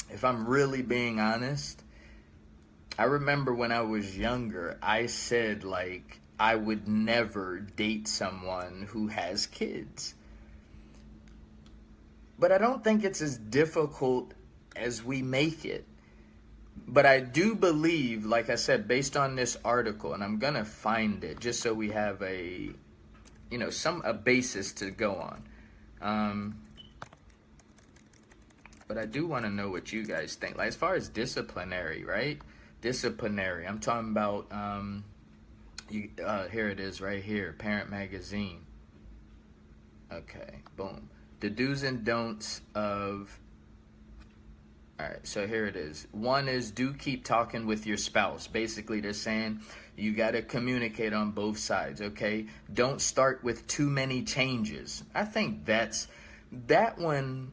if I'm really being honest, I remember when I was younger, I said, like, I would never date someone who has kids. But I don't think it's as difficult as we make it. But I do believe, like I said, based on this article, and I'm gonna find it just so we have a, some a basis to go on. Um, but I do want to know what you guys think. Like as far as disciplinary, right? Disciplinary. I'm talking about. Here it is, right here. Parent Magazine. Okay, boom. The do's and don'ts of. All right, so here it is. One is do keep talking with your spouse. Basically, they're saying you got to communicate on both sides, okay? Don't start with too many changes. I think that one.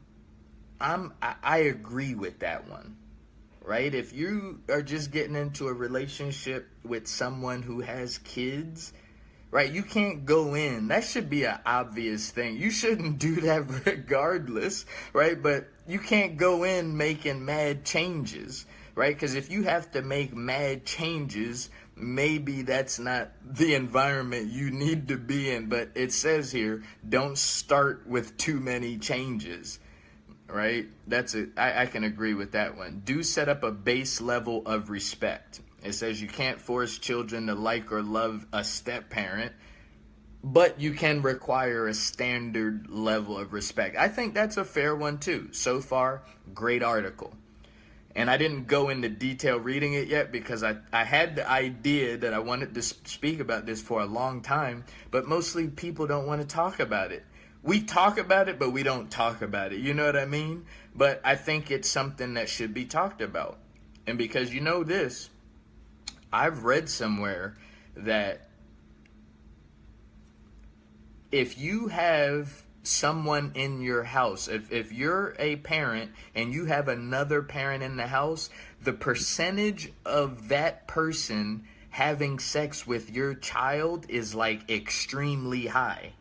I agree with that one, right? If you are just getting into a relationship with someone who has kids, right? You can't go in. That should be an obvious thing. You shouldn't do that regardless, right? But you can't go in making mad changes, right? Because if you have to make mad changes, maybe that's not the environment you need to be in. But it says here, don't start with too many changes, right? That's it. I can agree with that one. Do set up a base level of respect. It says you can't force children to like or love a step parent, but you can require a standard level of respect. I think that's a fair one too. So far, great article. And I didn't go into detail reading it yet because I had the idea that I wanted to speak about this for a long time, but mostly people don't want to talk about it. We talk about it, but we don't talk about it. You know what I mean? But I think it's something that should be talked about. And because you know this, I've read somewhere that if you have someone in your house, if you're a parent and you have another parent in the house, the percentage of that person having sex with your child is like extremely high.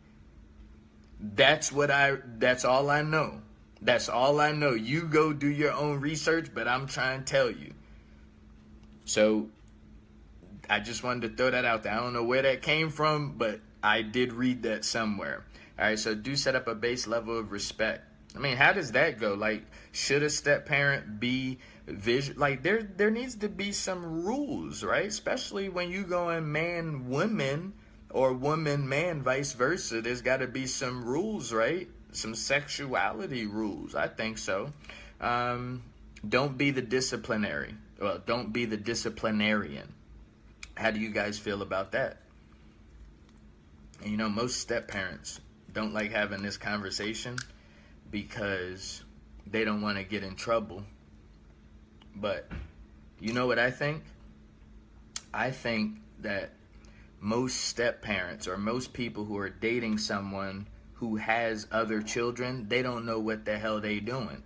That's all I know. That's all I know. You go do your own research, but I'm trying to tell you. So I just wanted to throw that out there. I don't know where that came from, but I did read that somewhere. All right, so do set up a base level of respect. I mean, how does that go? Like, should a step parent be like there needs to be some rules, right? Especially when you go in man woman or woman man vice versa. There's got to be some rules, right? Some sexuality rules. I think so. Don't be the disciplinary. Well, don't be the disciplinarian. How do you guys feel about that? And you know, most step parents don't like having this conversation because they don't want to get in trouble. But you know what I think? I think that most step parents or most people who are dating someone who has other children, they don't know what the hell they doing.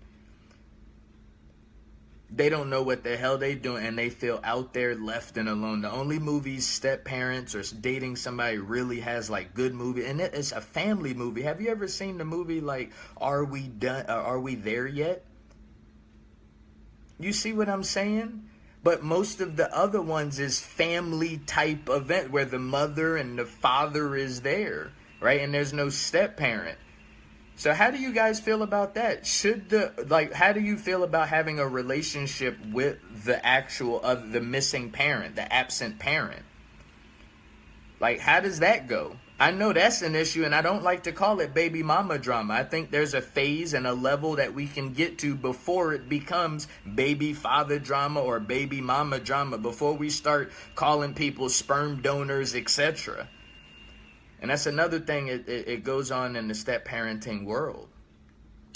They don't know what the hell they doing, and they feel out there left and alone. The only movies step parents or dating somebody really has like good movie, and it's a family movie. Have you ever seen the movie like Are We Done? Are We There Yet? You see what I'm saying? But most of the other ones is family type event where the mother and the father is there, right? And there's no step parent. So how do you guys feel about that? How do you feel about having a relationship with the actual the missing parent, the absent parent? Like, how does that go? I know that's an issue, and I don't like to call it baby mama drama. I think there's a phase and a level that we can get to before it becomes baby father drama or baby mama drama, before we start calling people sperm donors, etc. And that's another thing. It goes on in the step parenting world.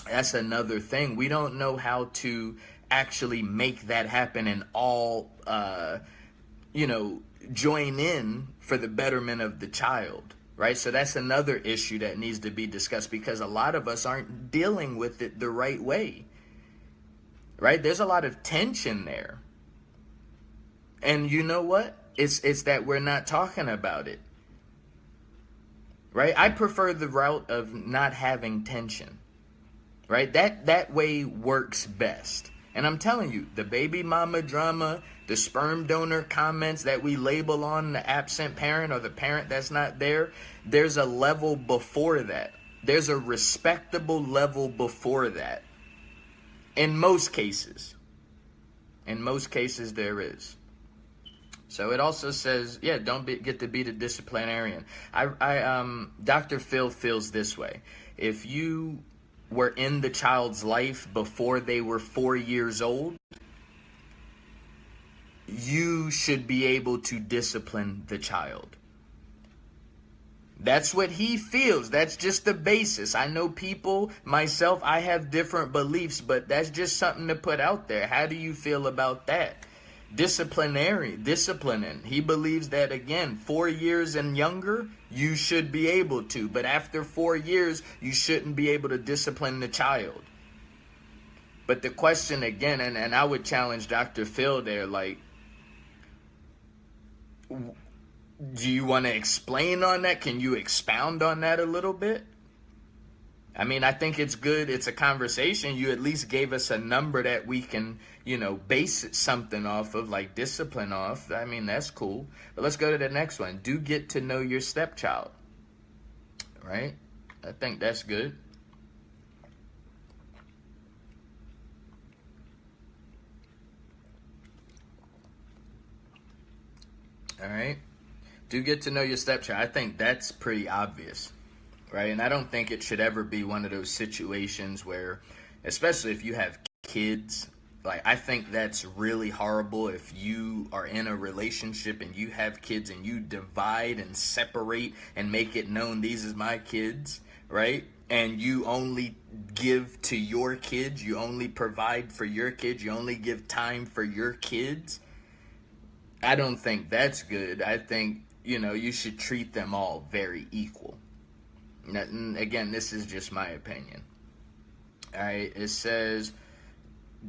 That's another thing. We don't know how to actually make that happen and all, join in for the betterment of the child, right? So that's another issue that needs to be discussed because a lot of us aren't dealing with it the right way, right? There's a lot of tension there. And you know what? It's that we're not talking about it. Right? I prefer the route of not having tension. Right? That way works best. And I'm telling you, the baby mama drama, the sperm donor comments that we label on the absent parent or the parent that's not there, there's a level before that. There's a respectable level before that. In most cases. In most cases, there is. So it also says, yeah, don't get to be the disciplinarian. Dr. Phil feels this way. If you were in the child's life before they were 4 years old, you should be able to discipline the child. That's what he feels. That's just the basis. I know people, myself, I have different beliefs, but that's just something to put out there. How do you feel about that? Disciplining. He believes that, again, 4 years and younger, you should be able to. But after 4 years, you shouldn't be able to discipline the child. But the question again, and I would challenge Dr. Phil there, like, do you want to explain on that? Can you expound on that a little bit? I mean, I think it's good. It's a conversation. You at least gave us a number that we can, base something off of, like discipline off. I mean, that's cool. But let's go to the next one. Do get to know your stepchild. Right? I think that's good. All right. Do get to know your stepchild. I think that's pretty obvious. Right? And I don't think it should ever be one of those situations where, especially if you have kids, like, I think that's really horrible if you are in a relationship and you have kids and you divide and separate and make it known these is my kids, right? And you only give to your kids, you only provide for your kids, you only give time for your kids. I don't think that's good. I think, you should treat them all very equal. Again, this is just my opinion. All right, it says,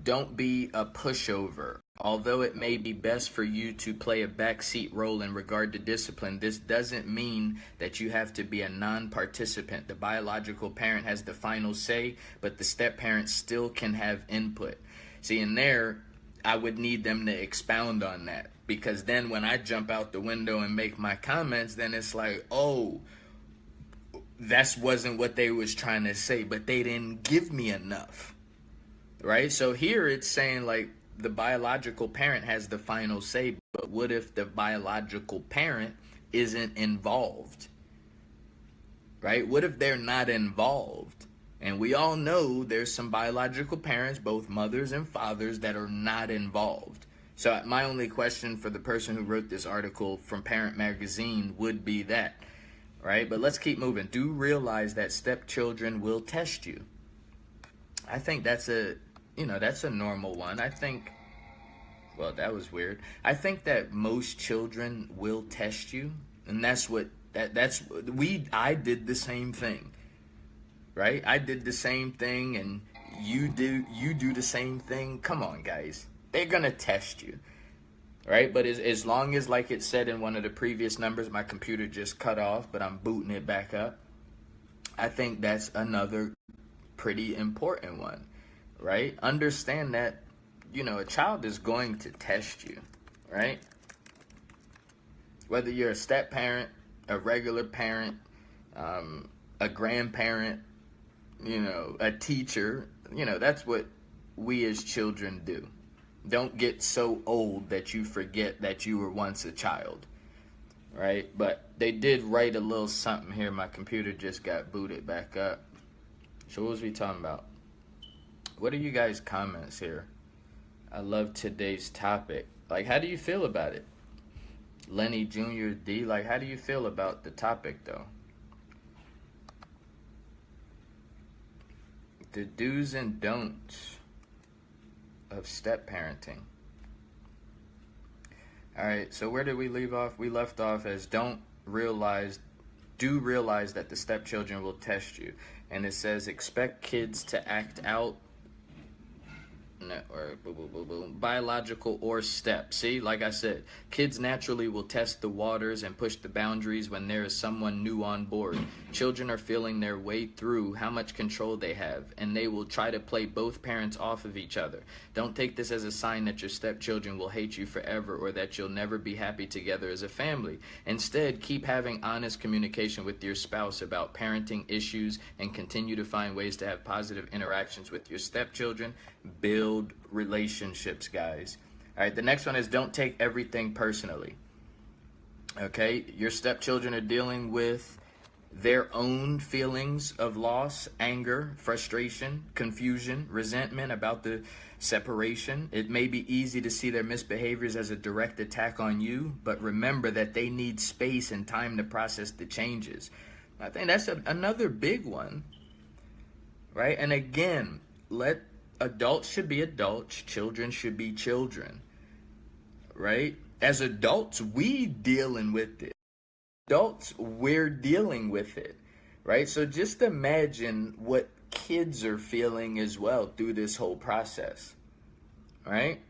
don't be a pushover. Although it may be best for you to play a backseat role in regard to discipline, this doesn't mean that you have to be a non-participant. The biological parent has the final say, but the step-parent still can have input. See, in there, I would need them to expound on that. Because then when I jump out the window and make my comments, then it's like, oh, that wasn't what they was trying to say, but they didn't give me enough, right? So here it's saying, like, the biological parent has the final say, but what if the biological parent isn't involved, right? What if they're not involved? And we all know there's some biological parents, both mothers and fathers, that are not involved. So my only question for the person who wrote this article from Parent Magazine would be that, right? But let's keep moving. Do realize that stepchildren will test you. I think that's a normal one. I think, well, that was weird. I think that most children will test you. And I did the same thing, right? I did the same thing, and you do the same thing. Come on, guys. They're going to test you, right? But as long as, like it said in one of the previous numbers, my computer just cut off, but I'm booting it back up. I think that's another pretty important one, right? Understand that, a child is going to test you, right? Whether you're a step parent, a regular parent, a grandparent, a teacher, that's what we as children do. Don't get so old that you forget that you were once a child, right? But they did write a little something here. My computer just got booted back up. So what was we talking about? What are you guys' comments here? I love today's topic. Like, how do you feel about it? Lenny Jr. D, like, how do you feel about the topic, though? The do's and don'ts of step parenting. All right, so where did we leave off? We left off as do realize that the stepchildren will test you. And it says expect kids to act out. or biological or step. See, like I said, kids naturally will test the waters and push the boundaries when there is someone new on board. Children are feeling their way through how much control they have, and they will try to play both parents off of each other. Don't take this as a sign that your stepchildren will hate you forever or that you'll never be happy together as a family. Instead, keep having honest communication with your spouse about parenting issues and continue to find ways to have positive interactions with your stepchildren. Build relationships, guys. All right, the next one is don't take everything personally. Okay, your stepchildren are dealing with their own feelings of loss, anger, frustration, confusion, resentment about the separation. It may be easy to see their misbehaviors as a direct attack on you, but remember that they need space and time to process the changes. I think that's another big one, right? And again, adults should be adults, children should be children, right? As adults, we dealing with it. Adults, we're dealing with it, right? So just imagine what kids are feeling as well through this whole process, right?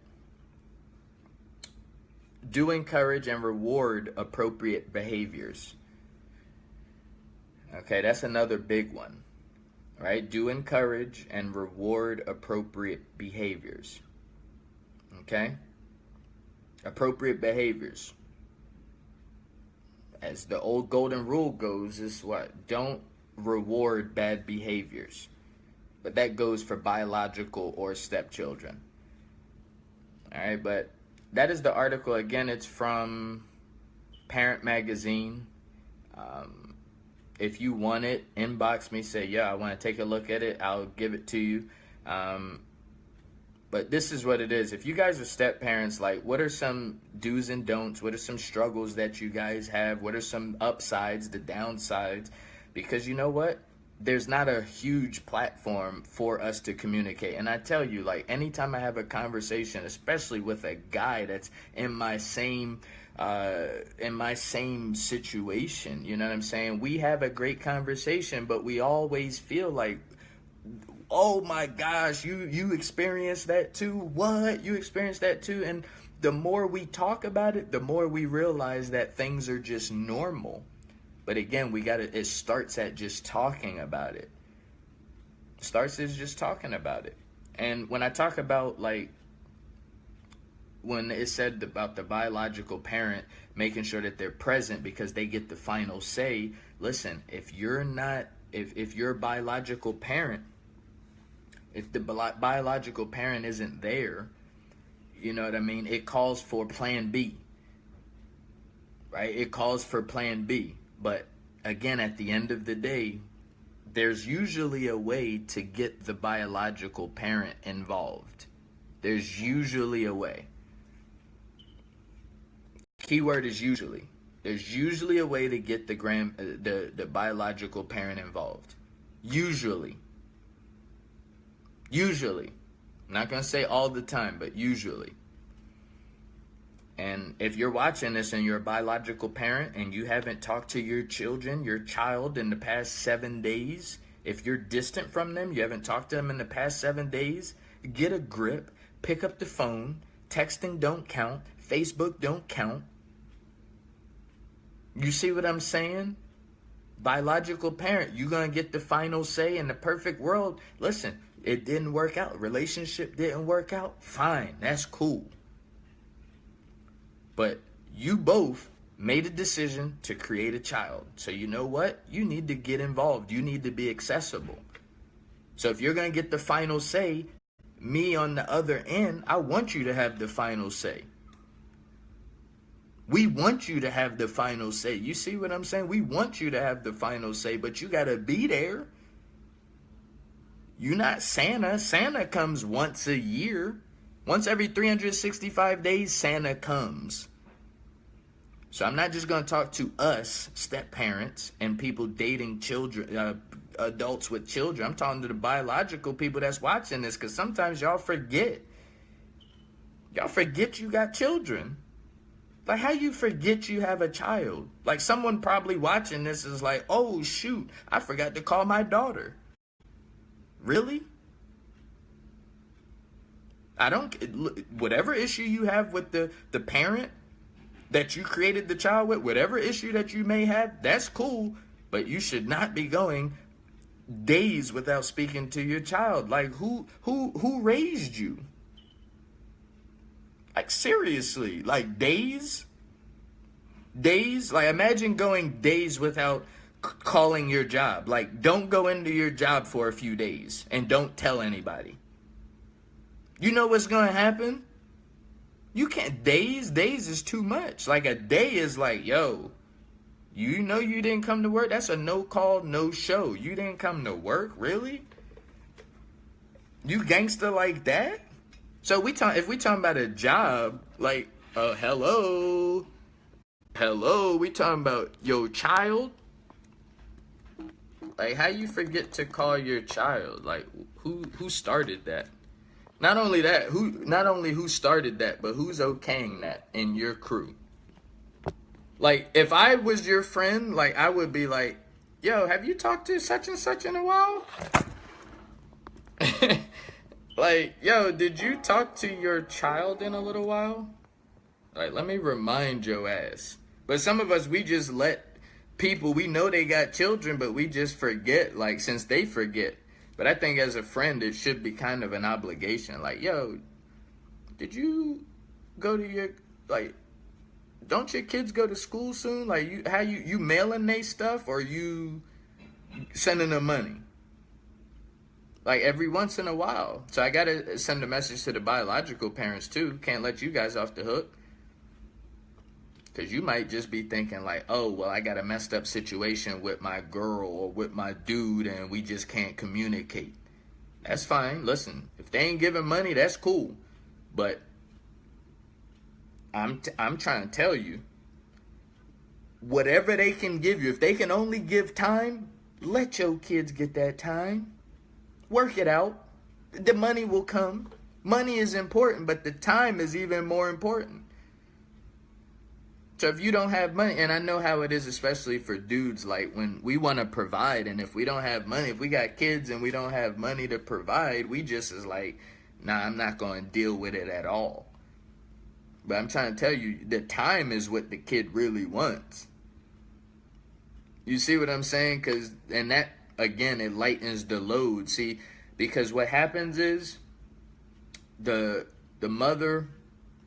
Do encourage and reward appropriate behaviors. Okay, that's another big one, right? Do encourage and reward appropriate behaviors. Okay? Appropriate behaviors. As the old golden rule goes, is what? Don't reward bad behaviors. But that goes for biological or stepchildren. All right, but that is the article. Again, it's from Parent Magazine. If you want it, inbox me, say, yeah, I want to take a look at it. I'll give it to you. But this is what it is. If you guys are step parents, like, what are some do's and don'ts? What are some struggles that you guys have? What are some upsides, the downsides? Because you know what? There's not a huge platform for us to communicate. And I tell you, like, anytime I have a conversation, especially with a guy that's in my same situation, you know what I'm saying? We have a great conversation, but we always feel like, oh my gosh, you experienced that too? What? You experienced that too? And the more we talk about it, the more we realize that things are just normal. But again, it starts at just talking about it. It starts as just talking about it. And when I talk about, like, when it said about the biological parent making sure that they're present because they get the final say, listen, if your biological parent, if the biological parent isn't there, you know what I mean? It calls for plan B, right? It calls for plan B. But again, at the end of the day, there's usually a way to get the biological parent involved. There's usually a way. Keyword is usually. There's usually a way to get the biological parent involved. Usually. Usually. I'm not going to say all the time, but usually. And if you're watching this and you're a biological parent and you haven't talked to your child in the past 7 days, if you're distant from them, you haven't talked to them in the past 7 days, get a grip, pick up the phone. Texting don't count. Facebook don't count. You see what I'm saying? Biological parent, you're going to get the final say in the perfect world. Listen, it didn't work out. Relationship didn't work out. Fine, that's cool. But you both made a decision to create a child. So you know what? You need to get involved. You need to be accessible. So if you're going to get the final say, me on the other end, I want you to have the final say. We want you to have the final say. You see what I'm saying? We want you to have the final say, but you got to be there. You're not Santa. Santa comes once a year. Once every 365 days, Santa comes. So I'm not just going to talk to us, step parents, and people dating children, adults with children. I'm talking to the biological people that's watching this, because sometimes y'all forget. Y'all forget you got children. Like, how you forget you have a child? Like, someone probably watching this is like, oh, shoot, I forgot to call my daughter. Really? I don't, whatever issue you have with the parent that you created the child with, whatever issue that you may have, that's cool, but you should not be going days without speaking to your child. Like, who raised you? Like, seriously, like days? Days? Like, imagine going days without calling your job. Like, don't go into your job for a few days and don't tell anybody. You know what's going to happen? You can't, days is too much. Like, a day is like, yo, you know you didn't come to work? That's a no call, no show. You didn't come to work? Really? You gangster like that? So if we talking about a job, like, hello, we talking about your child? Like, how you forget to call your child? Like, who started that? Not only who started that, but who's okaying that in your crew? Like, if I was your friend, like, I would be like, yo, have you talked to such and such in a while? Like, yo, did you talk to your child in a little while? Like, let me remind your ass. But some of us, we just let people, we know they got children, but we just forget, like, since they forget. But I think as a friend, it should be kind of an obligation. Like, yo, did you go to your, like, don't your kids go to school soon? Like, you mailing they stuff, or you sending them money? Like, every once in a while. So I gotta send a message to the biological parents too. Can't let you guys off the hook. Because you might just be thinking like, oh, well, I got a messed up situation with my girl or with my dude and we just can't communicate. That's fine. Listen, if they ain't giving money, that's cool. But I'm trying to tell you, whatever they can give you, if they can only give time, let your kids get that time. Work it out. The money will come. Money is important, but the time is even more important. So if you don't have money, and I know how it is, especially for dudes, like when we want to provide, and if we don't have money, if we got kids and we don't have money to provide, we just is like, nah, I'm not going to deal with it at all. But I'm trying to tell you, the time is what the kid really wants. You see what I'm saying? And that, again, it lightens the load. See, because what happens is the mother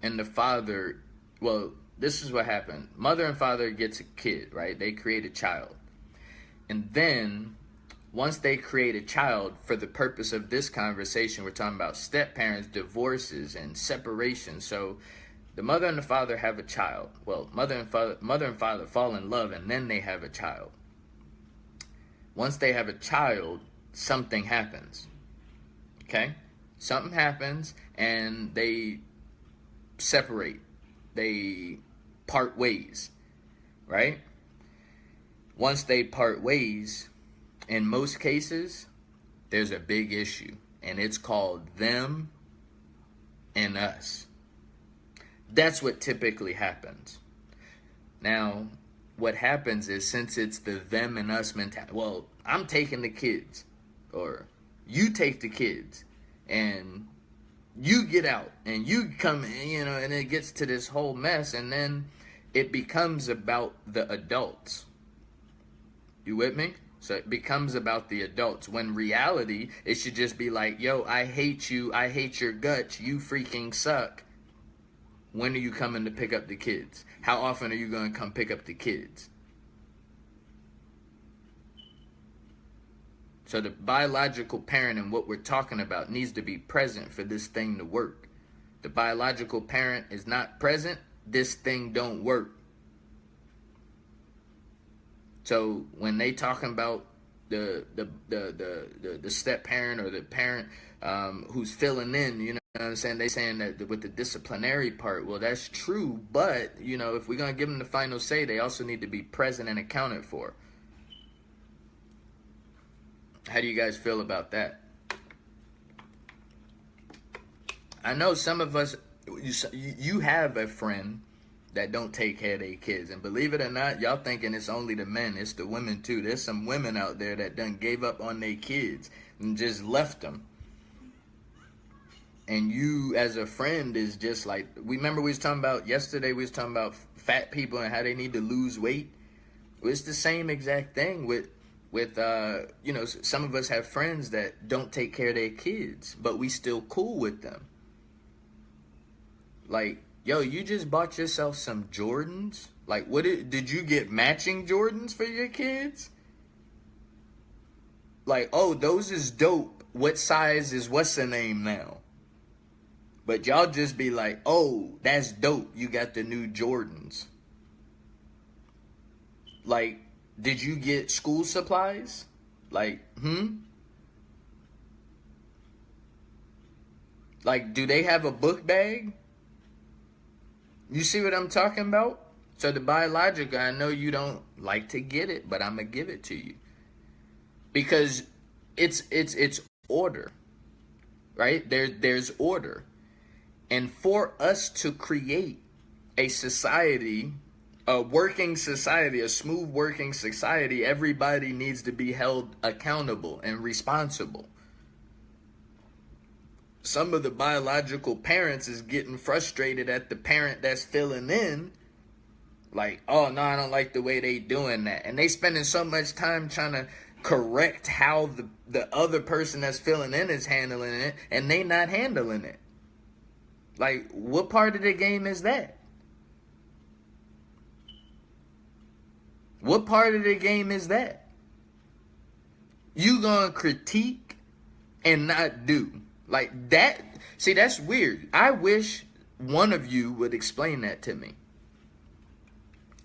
and the father, well, this is what happened. Mother and father gets a kid, right? They create a child. And then once they create a child, for the purpose of this conversation, we're talking about step parents, divorces, and separation. So the mother and the father have a child. Well, mother and father fall in love, and then they have a child. Once they have a child, something happens. Okay? Something happens, and they separate. They part ways, right? Once they part ways, in most cases, there's a big issue, and it's called them and us. That's what typically happens. Now, what happens is, since it's the them and us mentality, well, I'm taking the kids, or you take the kids, and you get out and you come in, and it gets to this whole mess, and then it becomes about the adults. You with me? So it becomes about the adults, when reality, it should just be like, yo, I hate you, I hate your guts, you freaking suck. When are you coming to pick up the kids? How often are you going to come pick up the kids? So the biological parent and what we're talking about needs to be present for this thing to work. The biological parent is not present, this thing don't work. So when they talking about the step parent or the parent who's filling in, you know what I'm saying? They saying that with the disciplinary part, well, that's true, but you know, if we're gonna give them the final say, they also need to be present and accounted for. How do you guys feel about that? I know some of us, you have a friend that don't take care of their kids. And believe it or not, y'all thinking it's only the men. It's the women too. There's some women out there that done gave up on their kids and just left them. and you as a friend is just like, we remember we was talking about yesterday, we was talking about fat people and how they need to lose weight. It's the same exact thing with you know, some of us have friends that don't take care of their kids, but we still cool with them. Like, yo, you just bought yourself some Jordans? Like, did you get matching Jordans for your kids? Like, oh, those is dope. What size is what's the name now? But y'all just be like, oh, that's dope. You got the new Jordans. Like, did you get school supplies? Like, Like, do they have a book bag? You see what I'm talking about? So the biological, I know you don't like to get it, but I'm gonna give it to you. Because it's order. Right? There's order. And for us to create a society, a working society, a smooth working society, everybody needs to be held accountable and responsible. Some of the biological parents is getting frustrated at the parent that's filling in. Like, oh, no, I don't like the way they doing that. And they spending so much time trying to correct how the other person that's filling in is handling it, and they not handling it. Like, what part of the game is that? What part of the game is that? You gonna critique and not do. Like that, see, that's weird. I wish one of you would explain that to me.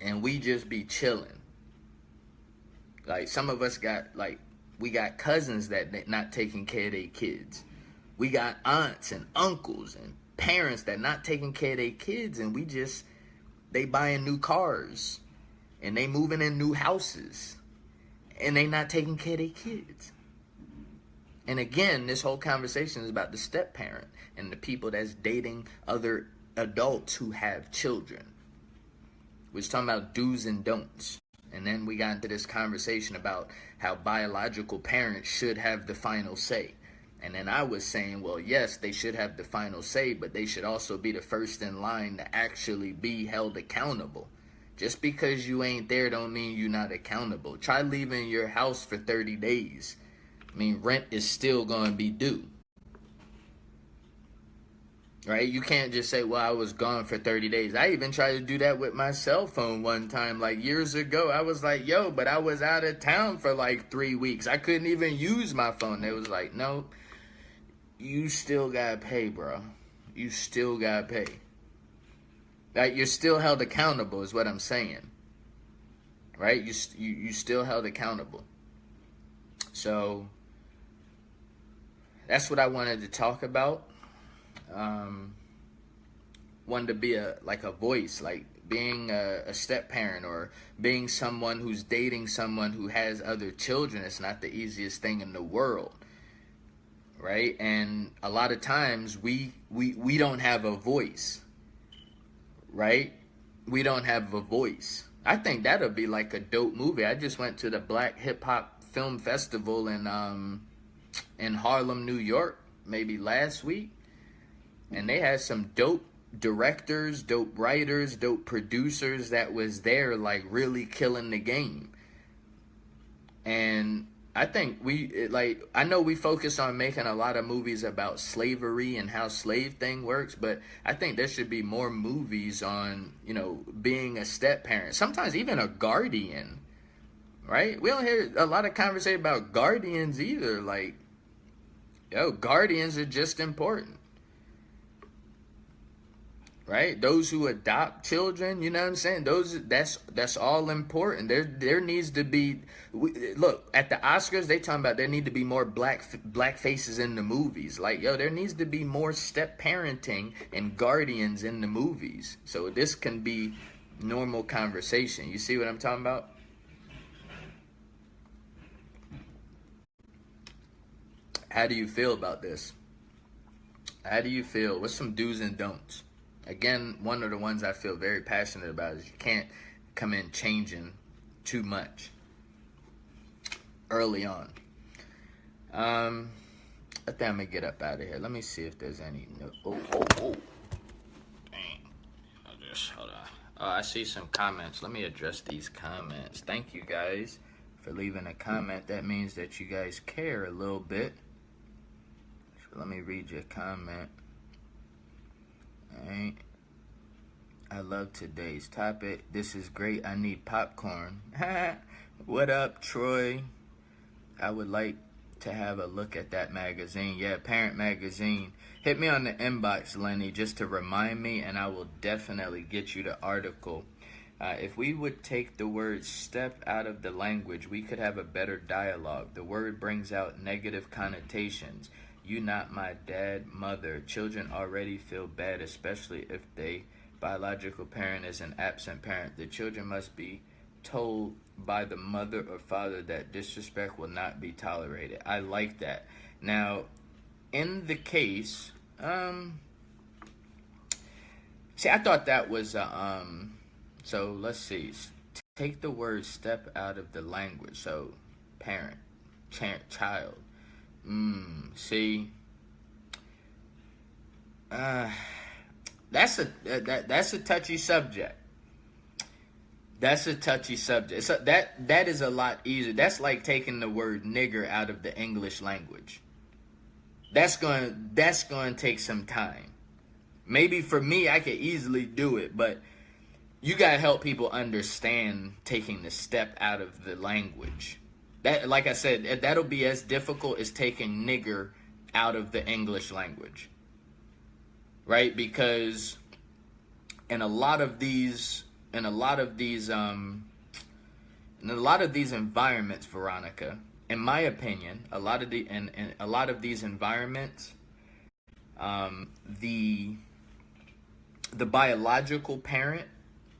And we just be chilling. Like, some of us got, like, we got cousins that not taking care of their kids. We got aunts and uncles and parents that not taking care of their kids, and they buying new cars and they moving in new houses and they not taking care of their kids. And again, this whole conversation is about the step parent and the people that's dating other adults who have children. We was talking about do's and don'ts. And then we got into this conversation about how biological parents should have the final say. And then I was saying, well, yes, they should have the final say, but they should also be the first in line to actually be held accountable. Just because you ain't there don't mean you're not accountable. Try leaving your house for 30 days. I mean, rent is still going to be due. Right? You can't just say, well, I was gone for 30 days. I even tried to do that with my cell phone one time, like years ago. I was like, yo, but I was out of town for like 3 weeks. I couldn't even use my phone. They was like, no, you still got to pay, bro. You still got to pay. Like, you're still held accountable is what I'm saying. Right? You still held accountable. So that's what I wanted to talk about. Wanted to be a voice, like being a step parent or being someone who's dating someone who has other children. It's not the easiest thing in the world, right? And a lot of times we don't have a voice, right? We don't have a voice. I think that'll be like a dope movie. I just went to the Black Hip Hop Film Festival in Harlem, New York, maybe last week. And they had some dope directors, dope writers, dope producers that was there, like, really killing the game. And I think I know we focus on making a lot of movies about slavery and how slave thing works, but I think there should be more movies on, you know, being a step parent. Sometimes even a guardian, right? We don't hear a lot of conversation about guardians either. Like, yo, guardians are just important. Right? Those who adopt children, you know what I'm saying? That's all important. There needs to be, look, at the Oscars, they talking about there need to be more black faces in the movies. Like, yo, there needs to be more step parenting and guardians in the movies. So this can be normal conversation. You see what I'm talking about? How do you feel about this? How do you feel? What's some do's and don'ts? Again, one of the ones I feel very passionate about is you can't come in changing too much early on. I think I'm gonna get up out of here. Let me see if there's any new. Oh. Dang. Hold on. Oh, I see some comments. Let me address these comments. Thank you guys for leaving a comment. That means that you guys care a little bit. So let me read your comment. All right. I love today's topic. This is great. I need popcorn. What up, Troy? I would like to have a look at that magazine. Yeah, Parent Magazine. Hit me on the inbox, Lenny, just to remind me, and I will definitely get you the article. If we would take the word step out of the language, we could have a better dialogue. The word brings out negative connotations. You not my dad, mother. Children already feel bad, especially if they biological parent is an absent parent. The children must be told by the mother or father that disrespect will not be tolerated. I like that. Now, in the case, see, I thought that was, so let's see. Take the word step out of the language. So, parent, child. See, that's a touchy subject. That's a touchy subject. So that is a lot easier. That's like taking the word nigger out of the English language. That's going to take some time. Maybe for me, I could easily do it, but you got to help people understand taking the step out of the language. That, like I said, that'll be as difficult as taking nigger out of the English language. Right? Because in a lot of these environments, Veronica, in my opinion, a lot of these environments, the biological parent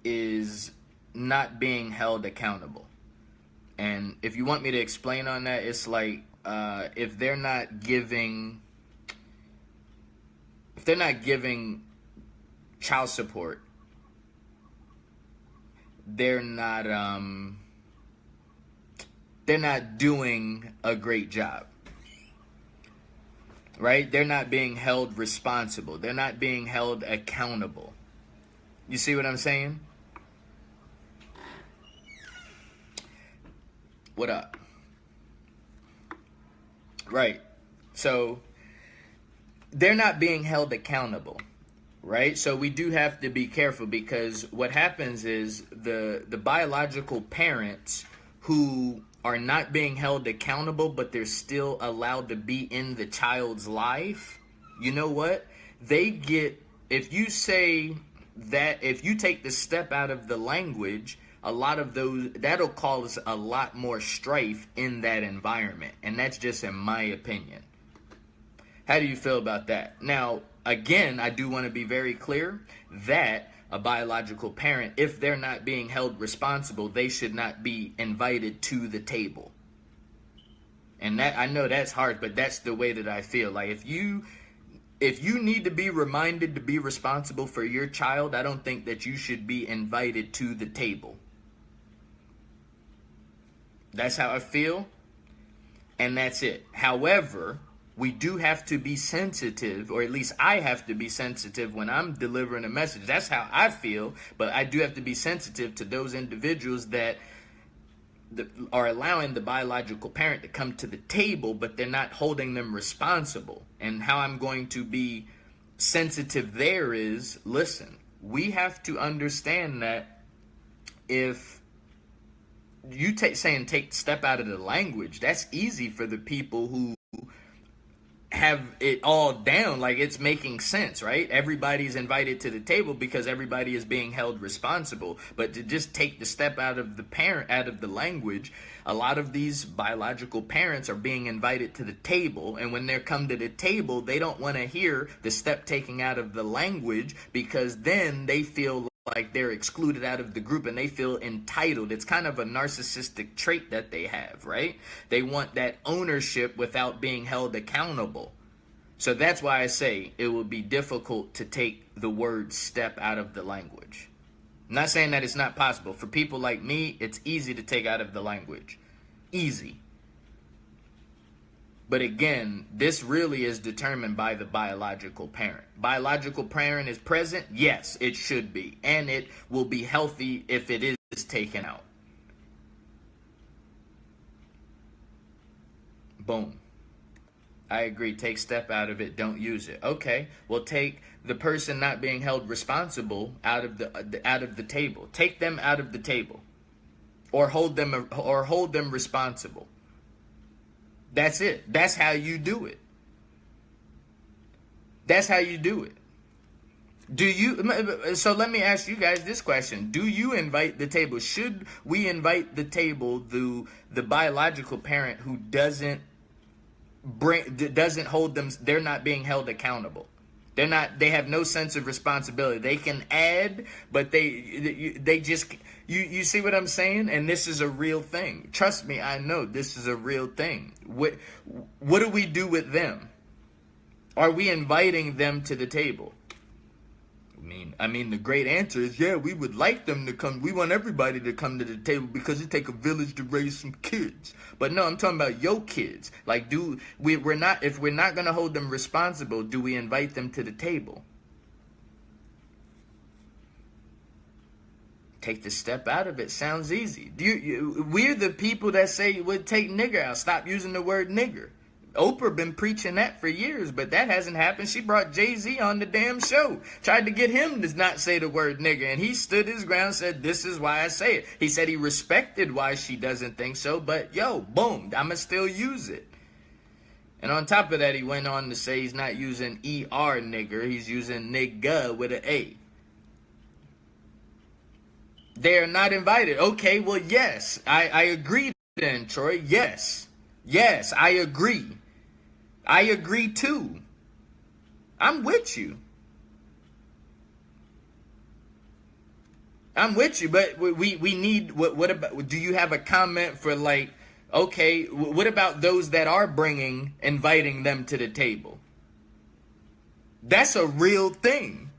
is not being held accountable. And if you want me to explain on that, it's like if they're not giving child support, they're not doing a great job. Right? They're not being held responsible. They're not being held accountable. You see what I'm saying? What up? Right. So they're not being held accountable. Right? So we do have to be careful, because what happens is the biological parents who are not being held accountable, but they're still allowed to be in the child's life, you know what? They get, if you say that, if you take the step out of the language, a lot of those, that'll cause a lot more strife in that environment. And that's just in my opinion. How do you feel about that? Now, again, I do want to be very clear that a biological parent, if they're not being held responsible, they should not be invited to the table. And that, I know that's hard, but that's the way that I feel. Like if you need to be reminded to be responsible for your child, I don't think that you should be invited to the table. That's how I feel, and that's it. However, we do have to be sensitive, or at least I have to be sensitive when I'm delivering a message. That's how I feel, but I do have to be sensitive to those individuals that are allowing the biological parent to come to the table, but they're not holding them responsible. And how I'm going to be sensitive there is, listen, we have to understand that if you take the step out of the language, that's easy for the people who have it all down, like it's making sense, right? Everybody's invited to the table because everybody is being held responsible. But to just take the step out of the language, a lot of these biological parents are being invited to the table, and when they come to the table, they don't want to hear the step taking out of the language, because then they feel like they're excluded out of the group and they feel entitled. It's kind of a narcissistic trait that they have, right? They want that ownership without being held accountable. So that's why I say it will be difficult to take the word step out of the language. I'm not saying that it's not possible. For people like me, it's easy to take out of the language. Easy. But again, this really is determined by the biological parent. Biological parent is present? Yes, it should be. And it will be healthy if it is taken out. Boom. I agree. Take step out of it. Don't use it. Okay. Well, take the person not being held responsible out of the table. Take them out of the table, or hold them responsible. That's it. That's how you do it. That's how you do it. Do you? So let me ask you guys this question: do you invite the table? Should we invite the table the biological parent who doesn't hold them? They're not being held accountable. They have no sense of responsibility. They can add, but they just, you see what I'm saying? And this is a real thing. Trust me, I know this is a real thing. What do we do with them? Are we inviting them to the table? I mean, the great answer is, yeah, we would like them to come. We want everybody to come to the table because it take a village to raise some kids. But no, I'm talking about your kids. Like, if we're not going to hold them responsible, do we invite them to the table? Take the step out of it. Sounds easy. We're the people that say, well, take nigger out. Stop using the word nigger. Oprah been preaching that for years, but that hasn't happened. She brought Jay-Z on the damn show. Tried to get him to not say the word nigger, and he stood his ground, said, this is why I say it. He said he respected why she doesn't think so, but yo, boom, I'ma still use it. And on top of that, he went on to say he's not using ER nigger, he's using nigga with an A. They're not invited. Okay, well, yes, I agree then, Troy. Yes, I agree. I agree too. I'm with you. But we need, what about, do you have a comment for, like, okay, what about those that are inviting them to the table? That's a real thing.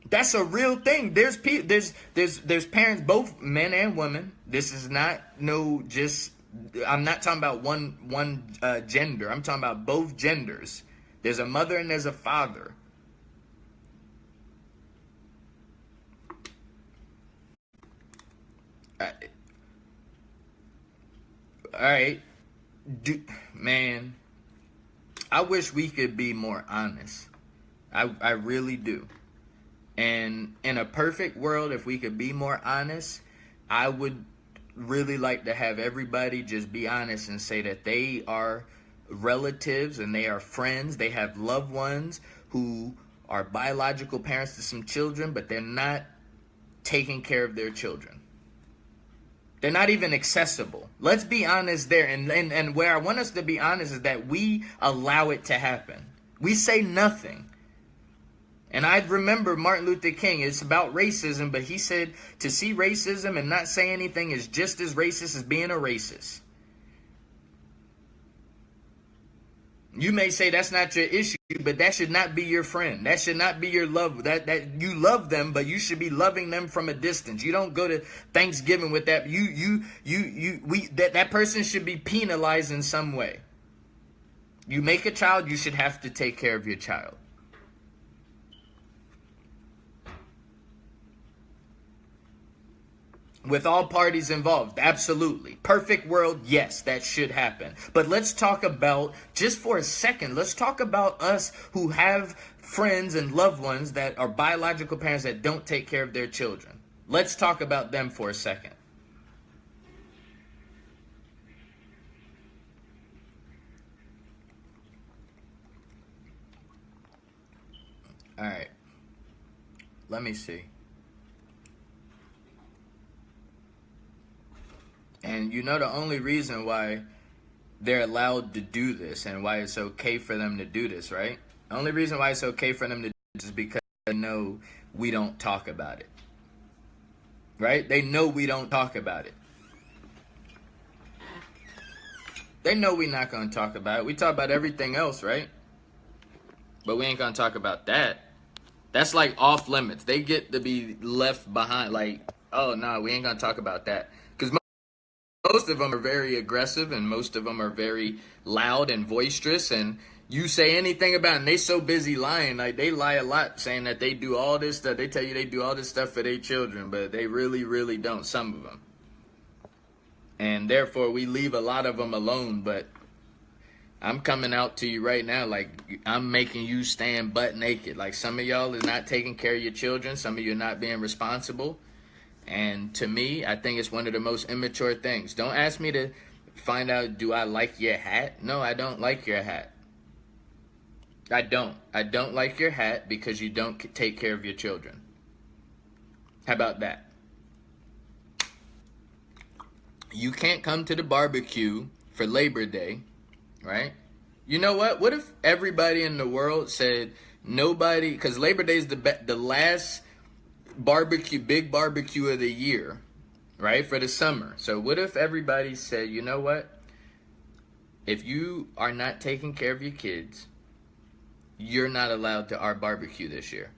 That's a real thing. There's parents, both men and women. This is not I'm not talking about one gender. I'm talking about both genders. There's a mother and there's a father. All right, man. I wish we could be more honest. I really do. And in a perfect world, if we could be more honest, I would really like to have everybody just be honest and say that they are relatives and they are friends. They have loved ones who are biological parents to some children, but they're not taking care of their children. They're not even accessible. Let's be honest there. And where I want us to be honest is that we allow it to happen. We say nothing. And I remember Martin Luther King, it's about racism, but he said to see racism and not say anything is just as racist as being a racist. You may say that's not your issue, but that should not be your friend. That should not be your love. That you love them, but you should be loving them from a distance. You don't go to Thanksgiving with that. That person should be penalized in some way. You make a child, you should have to take care of your child. With all parties involved, absolutely. Perfect world, yes, that should happen. But let's talk about, just for a second, let's talk about us who have friends and loved ones that are biological parents that don't take care of their children. Let's talk about them for a second. All right. Let me see. And you know the only reason why they're allowed to do this and why it's okay for them to do this, right? The only reason why it's okay for them to do this is because they know we don't talk about it. Right? They know we don't talk about it. They know we're not going to talk about it. We talk about everything else, right? But we ain't going to talk about that. That's like off limits. They get to be left behind. Like, oh, no, we ain't going to talk about that. Because most of them are very aggressive, and most of them are very loud and boisterous, and you say anything about it, and they so busy lying. Like, they lie a lot, saying that they do all this stuff. They tell you they do all this stuff for their children, but they really, really don't, some of them. And therefore, we leave a lot of them alone. But I'm coming out to you right now, like, I'm making you stand butt naked. Like, some of y'all is not taking care of your children. Some of you are not being responsible. And to me, I think it's one of the most immature things. Don't ask me to find out, do I like your hat? No, I don't like your hat. I don't. I don't like your hat because you don't take care of your children. How about that? You can't come to the barbecue for Labor Day, right? You know what? What if everybody in the world said nobody, because Labor Day is the last big barbecue of the year, right? For the summer. So what if everybody said, you know what? If you are not taking care of your kids, you're not allowed to our barbecue this year.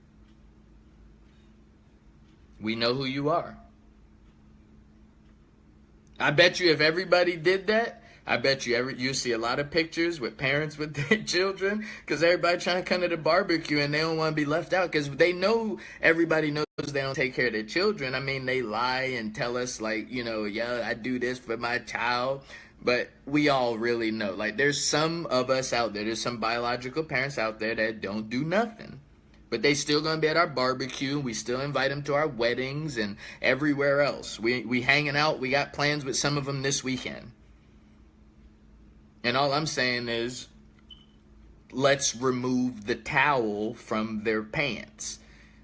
We know who you are. I bet you if everybody did that, I bet you see a lot of pictures with parents with their children, because everybody trying to come to the barbecue and they don't want to be left out, because they know, everybody knows they don't take care of their children. I mean, they lie and tell us, like, you know, yeah, I do this for my child. But we all really know, like, there's some of us out there, there's some biological parents out there that don't do nothing. But they still gonna be at our barbecue. We still invite them to our weddings and everywhere else. We hanging out. We got plans with some of them this weekend. And all I'm saying is, let's remove the towel from their pants,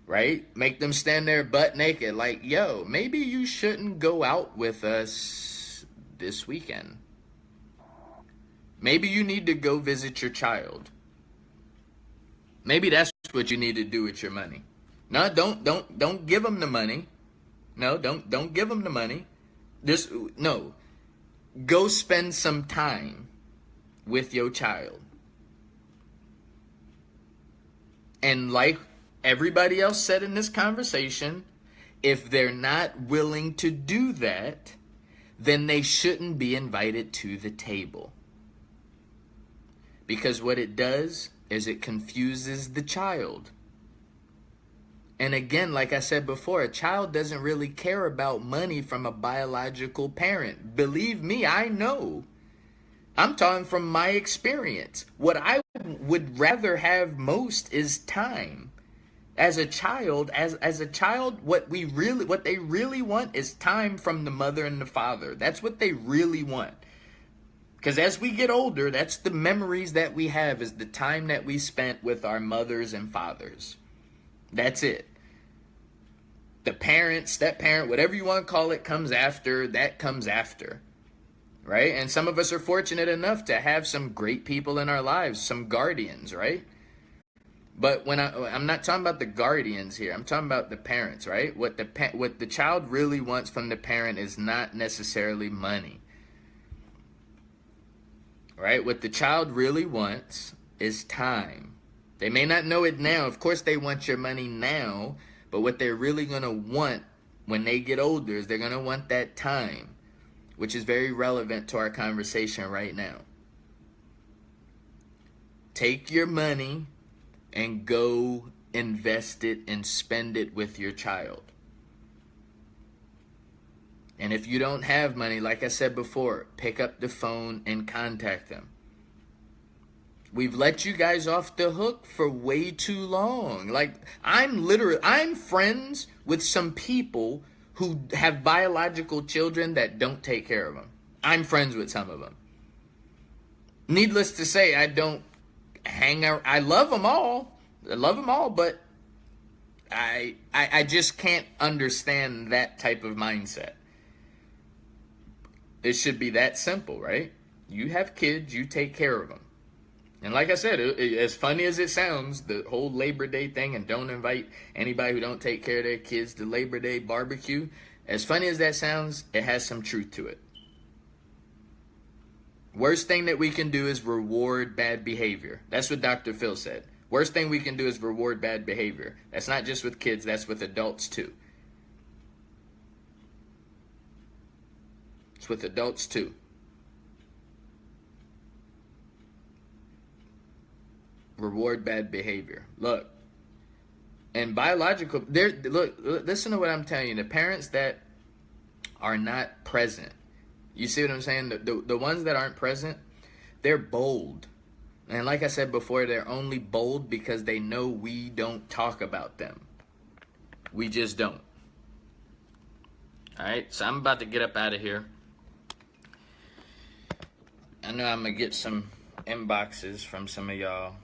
right? Make them stand there butt naked. Like, yo, maybe you shouldn't go out with us this weekend. Maybe you need to go visit your child. Maybe that's what you need to do with your money. No, don't give them the money. No, don't give them the money. No. Go spend some time with your child. And like everybody else said in this conversation, if they're not willing to do that, then they shouldn't be invited to the table. Because what it does is it confuses the child. And again, like I said before, a child doesn't really care about money from a biological parent. Believe me, I know. I'm talking from my experience. What I would rather have most is time. As a child, what they really want is time from the mother and the father. That's what they really want. Because as we get older, that's the memories that we have, is the time that we spent with our mothers and fathers. That's it. The parent, step parent, whatever you want to call it, comes after. That comes after. Right? And some of us are fortunate enough to have some great people in our lives, some guardians, right? But when I'm not talking about the guardians here, I'm talking about the parents, right? What the child really wants from the parent is not necessarily money. Right? What the child really wants is time. They may not know it now. Of course, they want your money now. But what they're really going to want when they get older is they're going to want that time, which is very relevant to our conversation right now. Take your money and go invest it and spend it with your child. And if you don't have money, like I said before, pick up the phone and contact them. We've let you guys off the hook for way too long. Like, I'm friends with some people who have biological children that don't take care of them. I'm friends with some of them. Needless to say, I don't hang out. I love them all. But I just can't understand that type of mindset. It should be that simple, right? You have kids, you take care of them. And like I said, as funny as it sounds, the whole Labor Day thing, and don't invite anybody who don't take care of their kids to Labor Day barbecue, as funny as that sounds, it has some truth to it. Worst thing that we can do is reward bad behavior. That's what Dr. Phil said. Worst thing we can do is reward bad behavior. That's not just with kids, that's with adults too. It's with adults too. Reward bad behavior. Look, and biological, listen to what I'm telling you. The parents that are not present, you see what I'm saying? The ones that aren't present, they're bold. And like I said before, they're only bold because they know we don't talk about them. We just don't. All right, so I'm about to get up out of here. I know I'm going to get some inboxes from some of y'all.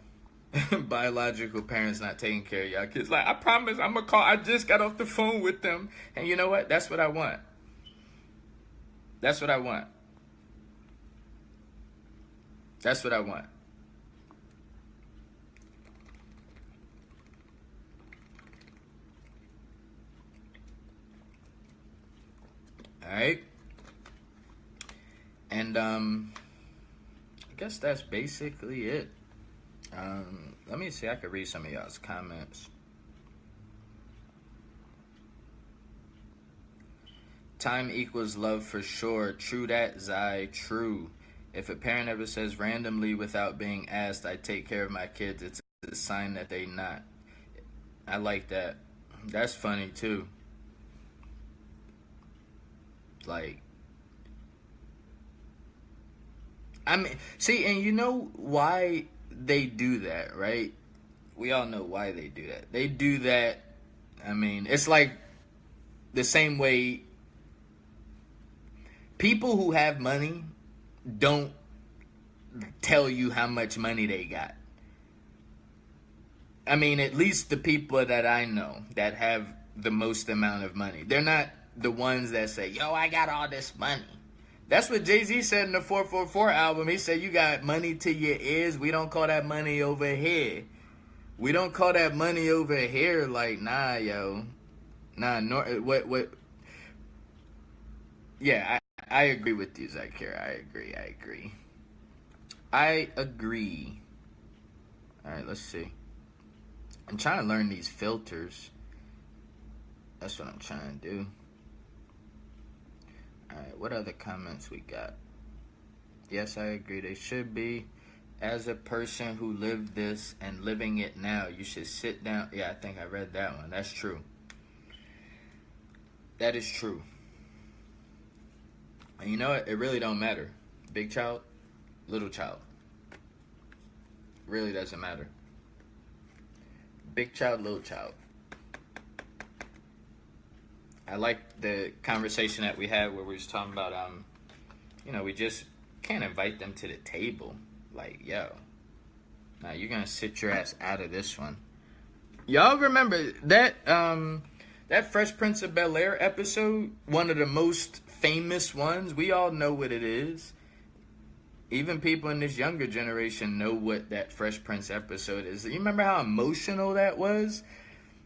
Biological parents not taking care of y'all kids. Like, I promise I'm going to call. I just got off the phone with them. And you know what? That's what I want. That's what I want. That's what I want. All right. And I guess that's basically it. Let me see. I could read some of y'all's comments. Time equals love for sure. True that, Zai. True. If a parent ever says randomly without being asked, I take care of my kids, it's a sign that they not. I like that. That's funny too. Like, I mean, see, and you know why they do that, right? We all know why they do that. They do that, I mean, it's like the same way people who have money don't tell you how much money they got. I mean, at least the people that I know that have the most amount of money. They're not the ones that say, yo, I got all this money. That's what Jay-Z said in the 444 album. He said, you got money to your ears. We don't call that money over here. We don't call that money over here. Like, nah, yo. Nah, what? Yeah, I agree with you, Zakir. I agree. All right, let's see. I'm trying to learn these filters. That's what I'm trying to do. All right, what other comments we got? Yes, I agree. They should be. As a person who lived this and living it now, you should sit down. Yeah, I think I read that one. That's true. That is true. And you know what? It really don't matter. Big child, little child. Really doesn't matter. Big child, little child. I like the conversation that we had where we was talking about, we just can't invite them to the table. Like, yo, now you're gonna sit your ass out of this one. Y'all remember that that Fresh Prince of Bel-Air episode? One of the most famous ones. We all know what it is. Even people in this younger generation know what that Fresh Prince episode is. You remember how emotional that was?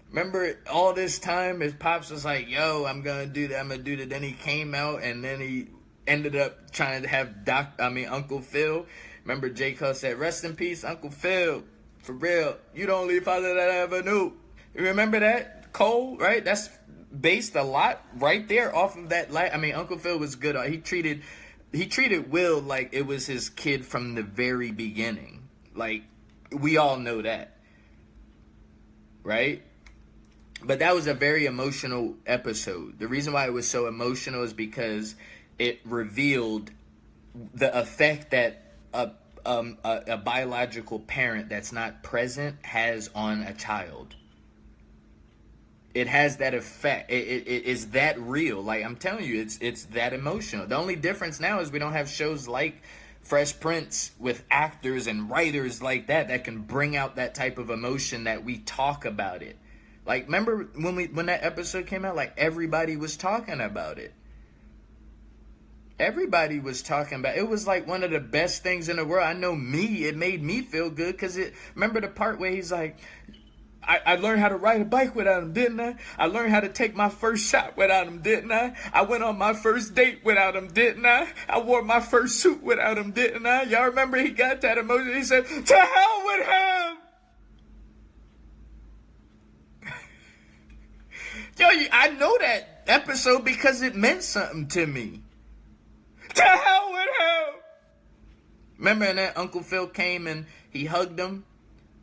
Remember all this time his pops was like, yo, I'm gonna do that. Then he came out and then he ended up trying to have Uncle Phil. Remember J. Cole said, rest in peace, Uncle Phil. For real. You the only father that I ever knew. You remember that? Cole, right? That's based a lot right there off of that. Uncle Phil was good. He treated Will like it was his kid from the very beginning. Like, we all know that. Right? But that was a very emotional episode. The reason why it was so emotional is because it revealed the effect that a biological parent that's not present has on a child. It has that effect. It is that real. Like, I'm telling you, it's that emotional. The only difference now is we don't have shows like Fresh Prince with actors and writers like that can bring out that type of emotion that we talk about it. Like, remember when that episode came out, like, everybody was talking about it. Everybody was talking about it. It was like one of the best things in the world. I know it made me feel good because remember the part where he's like, I learned how to ride a bike without him, didn't I? I learned how to take my first shot without him, didn't I? I went on my first date without him, didn't I? I wore my first suit without him, didn't I? Y'all remember he got that emotion? He said, to hell with him! Yo, I know that episode because it meant something to me. To hell with him. Remember, and that Uncle Phil came and he hugged him,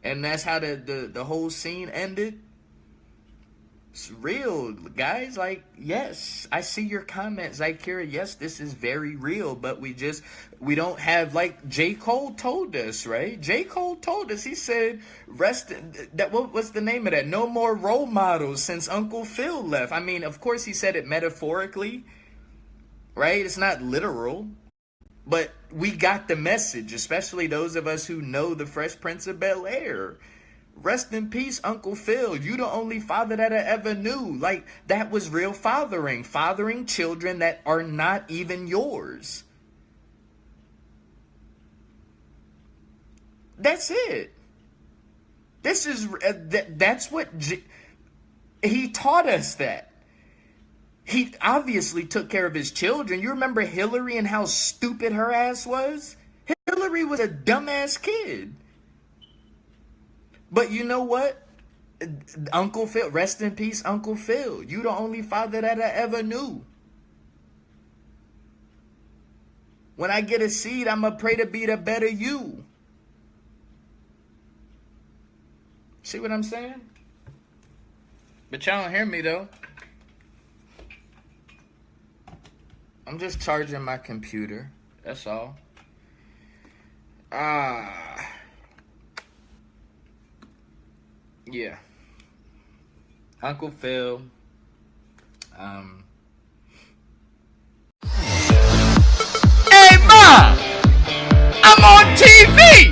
and that's how the whole scene ended. It's real, guys. Like, yes, I see your comments, Zykira. Yes, this is very real, but we don't have, like J. Cole told us, right? J. Cole told us, he said, what's the name of that? No more role models since Uncle Phil left. I mean, of course he said it metaphorically, right? It's not literal, but we got the message, especially those of us who know the Fresh Prince of Bel-Air. Rest in peace, Uncle Phil. You the only father that I ever knew. Like, that was real fathering. Fathering children that are not even yours. That's it. This is, that's what, he taught us that. He obviously took care of his children. You remember Hillary and how stupid her ass was? Hillary was a dumbass kid. But you know what? Uncle Phil, rest in peace, Uncle Phil. You the only father that I ever knew. When I get a seed, I'm going to pray to be the better you. See what I'm saying? But y'all don't hear me, though. I'm just charging my computer. That's all. Yeah. Uncle Phil. Hey, Ma! I'm on TV!